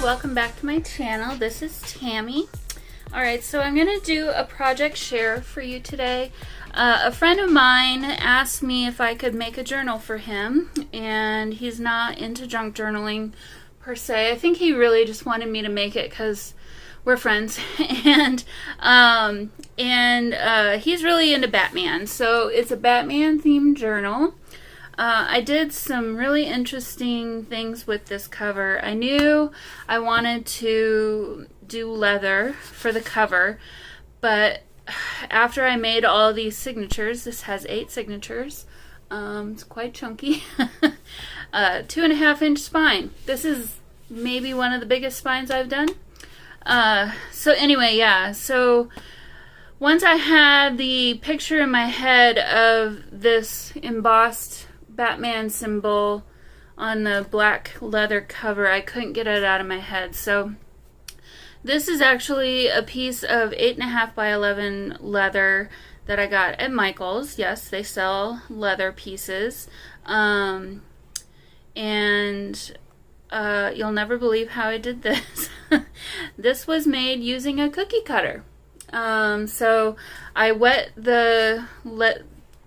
welcome back to my channel. This is Tammy. Alright, so I'm going to do a project share for you today. A friend of mine asked me if I could make a journal for him, and he's not into junk journaling per se. I think he really just wanted me to make it because we're friends, and he's really into Batman, so it's a Batman themed journal. I did some really interesting things with this cover. I knew I wanted to do leather for the cover, but after I made all these signatures, this has 8 signatures, it's quite chunky, 2.5-inch spine. This is maybe one of the biggest spines I've done. So anyway, yeah, so once I had the picture in my head of this embossed Batman symbol on the black leather cover, I couldn't get it out of my head. So this is actually a piece of 8.5 by 11 leather that I got at Michael's. Yes, they sell leather pieces. And you'll never believe how I did this. This was made using a cookie cutter. So I wet the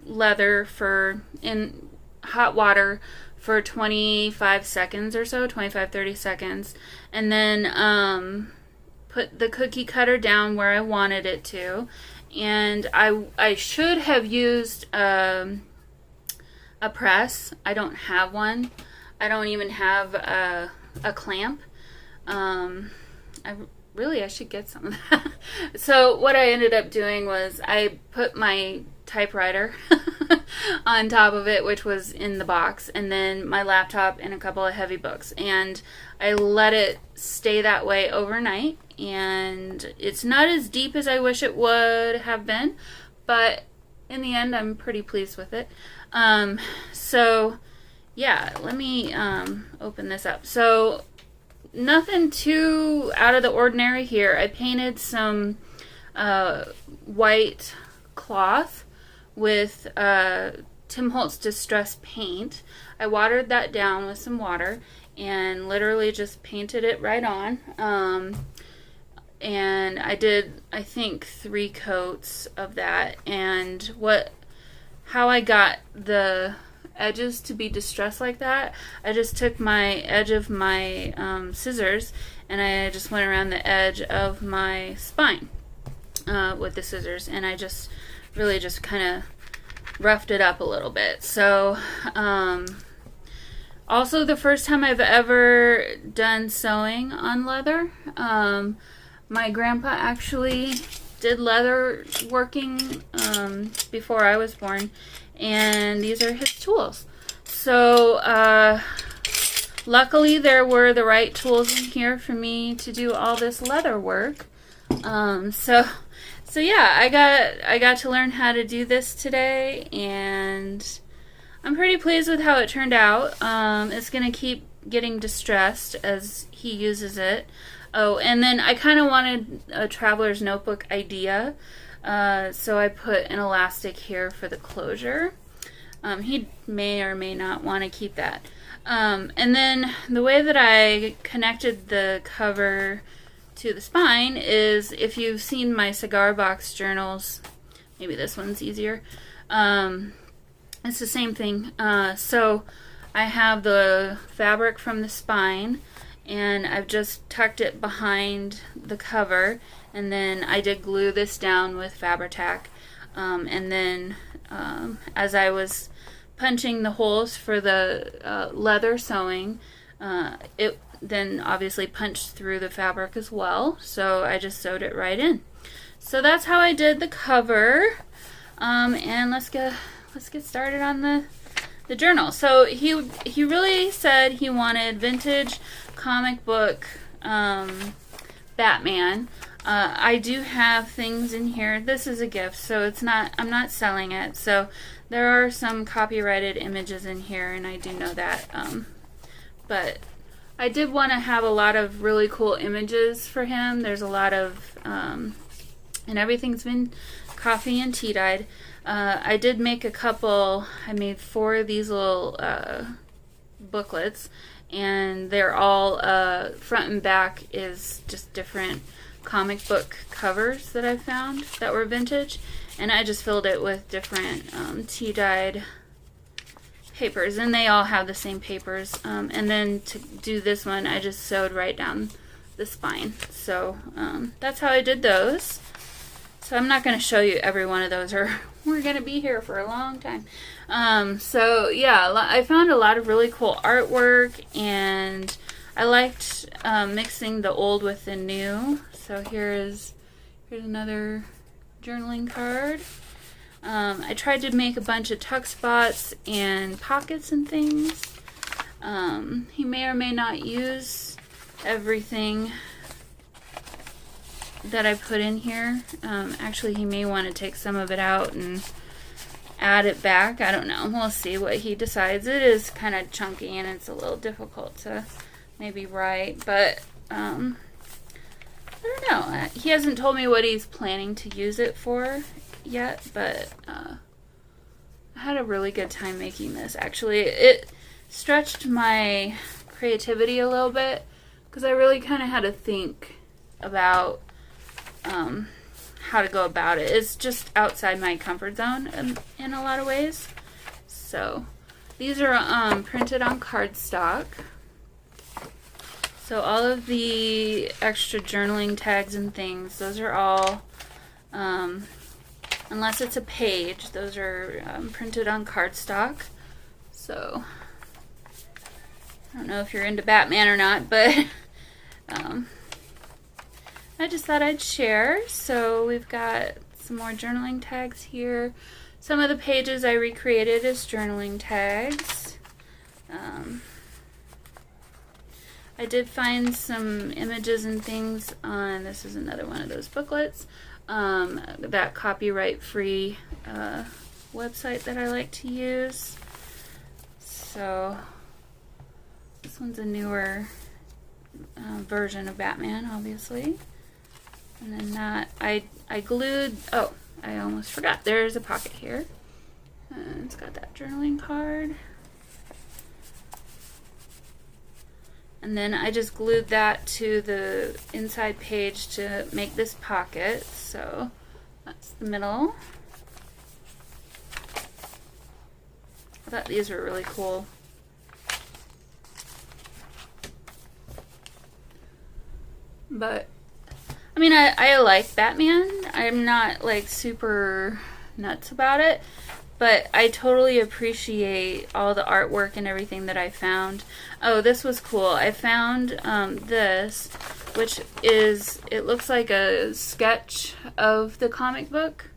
leather in hot water for 25 seconds or so, 25-30 seconds, and then put the cookie cutter down where I wanted it to. And I should have used a press. I don't have one. I don't even have a clamp. I should get some of that. So what I ended up doing was I put my typewriter on top of it, which was in the box, and then my laptop and a couple of heavy books, and I let it stay that way overnight. And it's not as deep as I wish it would have been, but in the end I'm pretty pleased with it. So yeah, let me open this up. So nothing too out of the ordinary here. I painted some white cloth with Tim Holtz Distress paint. I watered that down with some water and literally just painted it right on. And I did, I think, 3 coats of that. And how I got the edges to be distressed like that, I just took my edge of my scissors and I just went around the edge of my spine with the scissors, and I just really just kind of roughed it up a little bit. So also the first time I've ever done sewing on leather. My grandpa actually did leather working before I was born, and these are his tools. So luckily there were the right tools in here for me to do all this leather work. So yeah, I got to learn how to do this today, and I'm pretty pleased with how it turned out. It's gonna keep getting distressed as he uses it. Oh, and then I kind of wanted a traveler's notebook idea, so I put an elastic here for the closure. He may or may not want to keep that. And then the way that I connected the cover to the spine is, if you've seen my cigar box journals, maybe this one's easier. It's the same thing. So I have the fabric from the spine, and I've just tucked it behind the cover, and then I did glue this down with Fabri-Tac. And then as I was punching the holes for the leather sewing, it then obviously punched through the fabric as well, so I just sewed it right in. So that's how I did the cover. And let's get started on the journal. So he really said he wanted vintage comic book Batman. I do have things in here. This is a gift, so I'm not selling it. So there are some copyrighted images in here, and I do know that. But I did want to have a lot of really cool images for him. There's a lot of, and everything's been coffee and tea dyed. I did make a couple. I made 4 of these little booklets, and they're all front and back is just different comic book covers that I found that were vintage, and I just filled it with different tea-dyed papers, and they all have the same papers. And then to do this one, I just sewed right down the spine. So that's how I did those. So I'm not going to show you every one of those, or we're going to be here for a long time. So yeah, I found a lot of really cool artwork, and I liked mixing the old with the new. So here's another journaling card. I tried to make a bunch of tuck spots and pockets and things. He may or may not use everything that I put in here. Actually, he may want to take some of it out and add it back. I don't know. We'll see what he decides. It is kind of chunky and it's a little difficult to maybe write, but I don't know. He hasn't told me what he's planning to use it for yet, but I had a really good time making this. Actually, it stretched my creativity a little bit because I really kind of had to think about how to go about it. It's just outside my comfort zone in a lot of ways. So these are printed on cardstock. So all of the extra journaling tags and things, those are all, unless it's a page, those are printed on cardstock. So I don't know if you're into Batman or not, but I just thought I'd share. So we've got some more journaling tags here. Some of the pages I recreated as journaling tags. I did find some images and things on, this is another one of those booklets, that copyright free website that I like to use. So this one's a newer version of Batman, obviously. And then that, I glued, oh, I almost forgot, there's a pocket here. And it's got that journaling card. And then I just glued that to the inside page to make this pocket. So that's the middle. I thought these were really cool. But I mean, I like Batman. I'm not like super nuts about it, but I totally appreciate all the artwork and everything that I found. Oh, this was cool. I found this, which is, it looks like a sketch of the comic book.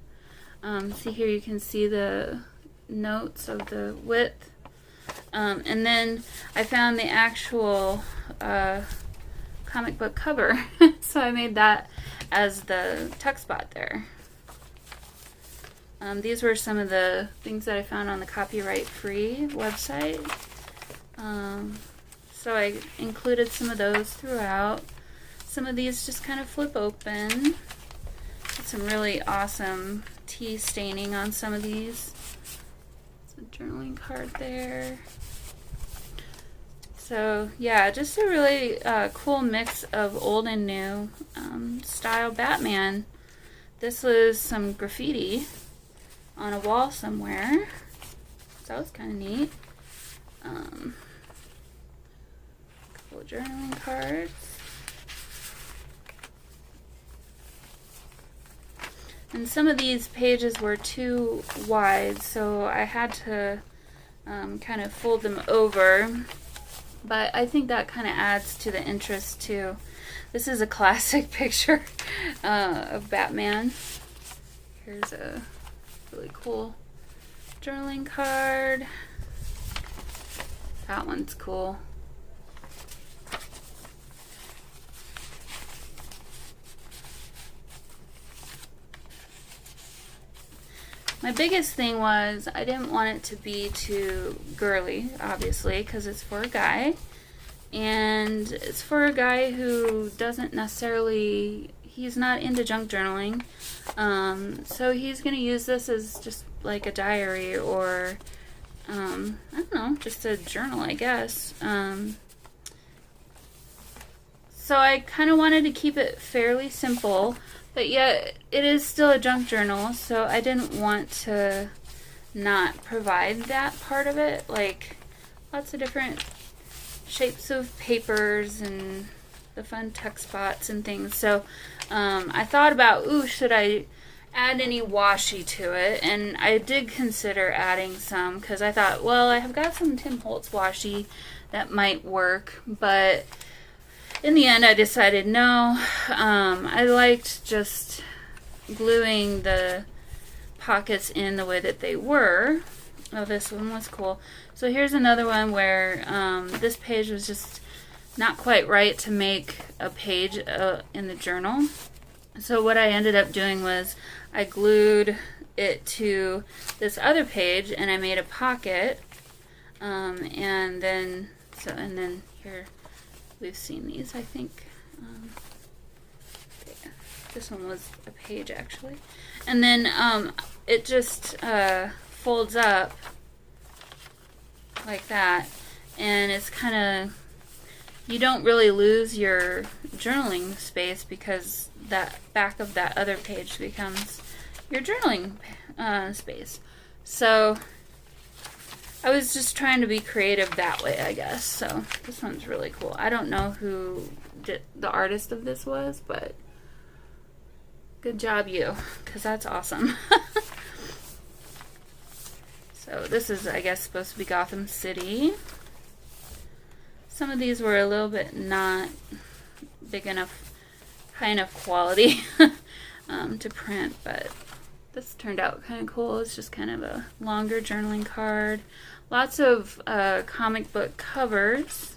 See here, you can see the notes of the width. And then I found the actual comic book cover. So I made that as the tuck spot there. These were some of the things that I found on the copyright free website. So I included some of those throughout. Some of these just kind of flip open. Some really awesome tea staining on some of these. It's a journaling card there. So yeah, just a really cool mix of old and new style Batman. This was some graffiti on a wall somewhere. So that was kind of neat. Couple of journaling cards. And some of these pages were too wide, so I had to kind of fold them over. But I think that kind of adds to the interest too. This is a classic picture of Batman. Here's a really cool journaling card. That one's cool. My biggest thing was I didn't want it to be too girly, obviously, because it's for a guy. And it's for a guy who doesn't necessarily, he's not into junk journaling. So he's going to use this as just like a diary or, I don't know, just a journal, I guess. So I kind of wanted to keep it fairly simple, but yet it is still a junk journal, so I didn't want to not provide that part of it, like lots of different shapes of papers and the fun text spots and things. So I thought about, ooh, should I add any washi to it? And I did consider adding some, because I thought, well, I have got some Tim Holtz washi that might work, but in the end I decided no. I liked just gluing the pockets in the way that they were. Oh, this one was cool. So here's another one where this page was just not quite right to make a page in the journal. So what I ended up doing was I glued it to this other page and I made a pocket, and then here we've seen these, I think. This one was a page actually, and then it just folds up like that, and it's kind of, you don't really lose your journaling space because that back of that other page becomes your journaling space. So I was just trying to be creative that way, I guess. So this one's really cool. I don't know who the artist of this was, but good job you, because that's awesome. So this is, I guess, supposed to be Gotham City. Some of these were a little bit not big enough, high enough quality to print, but this turned out kind of cool. It's just kind of a longer journaling card. Lots of comic book covers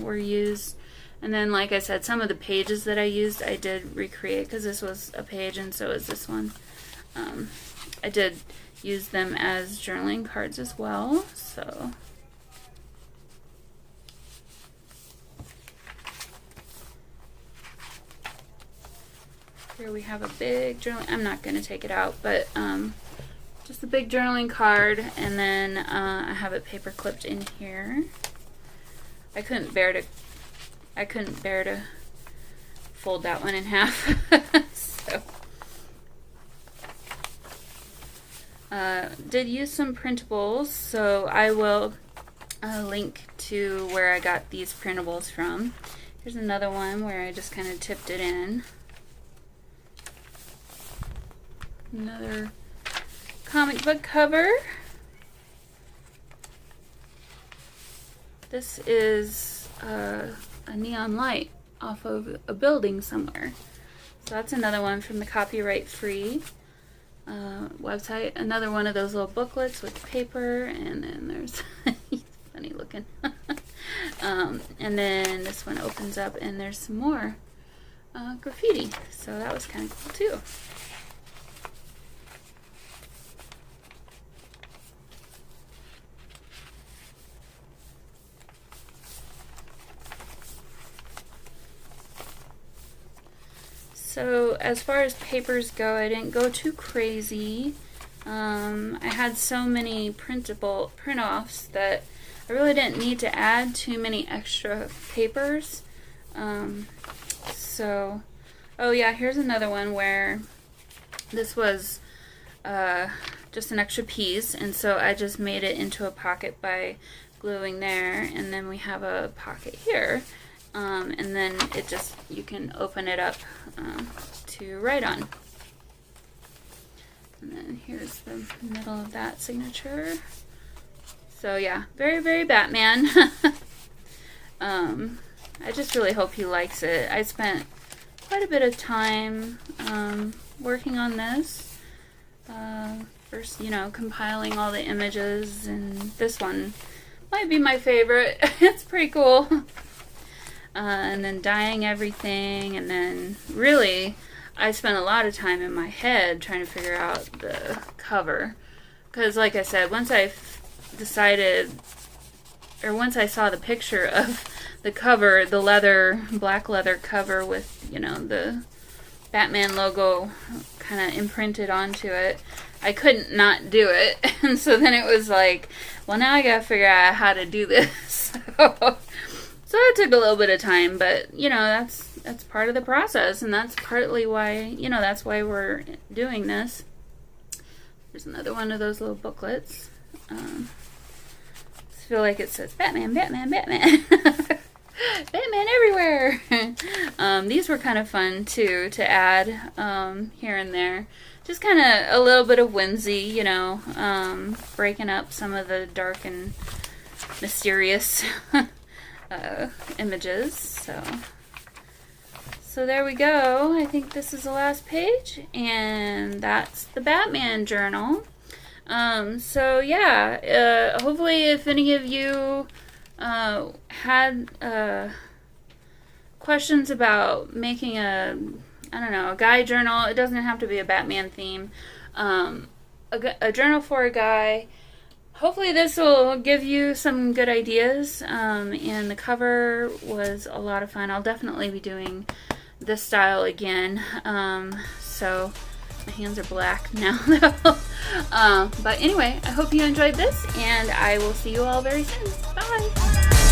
were used. And then, like I said, some of the pages that I used, I did recreate, because this was a page and so is this one. I did use them as journaling cards as well. So here we have a big journal. I'm not going to take it out, but just a big journaling card, and then I have it paper clipped in here. I couldn't bear to fold that one in half. So did use some printables, so I will link to where I got these printables from. Here's another one where I just kind of tipped it in. Another comic book cover. This is a neon light off of a building somewhere. So that's another one from the Copyright Free website. Another one of those little booklets with paper, and then there's he's funny looking. And then this one opens up and there's some more graffiti. So that was kind of cool too. So as far as papers go, I didn't go too crazy. I had so many print-offs that I really didn't need to add too many extra papers. So, oh yeah, here's another one where this was just an extra piece, and so I just made it into a pocket by gluing there, and then we have a pocket here. And then it just, you can open it up to write on. And then here's the middle of that signature. So yeah, very, very Batman. I just really hope he likes it. I spent quite a bit of time working on this. First, compiling all the images, and this one might be my favorite. It's pretty cool. And then dyeing everything, and then really I spent a lot of time in my head trying to figure out the cover, because like I said, once I saw the picture of the cover, the black leather cover with the Batman logo kind of imprinted onto it, I couldn't not do it. And so then it was like, well, now I gotta figure out how to do this. So that took a little bit of time, but you know, that's part of the process, and that's partly why, you know, that's why we're doing this. There's another one of those little booklets. I feel like it says Batman, Batman, Batman. Batman everywhere. These were kind of fun too to add here and there. Just kind of a little bit of whimsy, you know, breaking up some of the dark and mysterious images. So there we go. I think this is the last page, and that's the Batman journal. So yeah, hopefully if any of you had questions about making a guy journal, it doesn't have to be a Batman theme, a journal for a guy, hopefully this will give you some good ideas, and the cover was a lot of fun. I'll definitely be doing this style again, so my hands are black now though. But anyway, I hope you enjoyed this, and I will see you all very soon. Bye!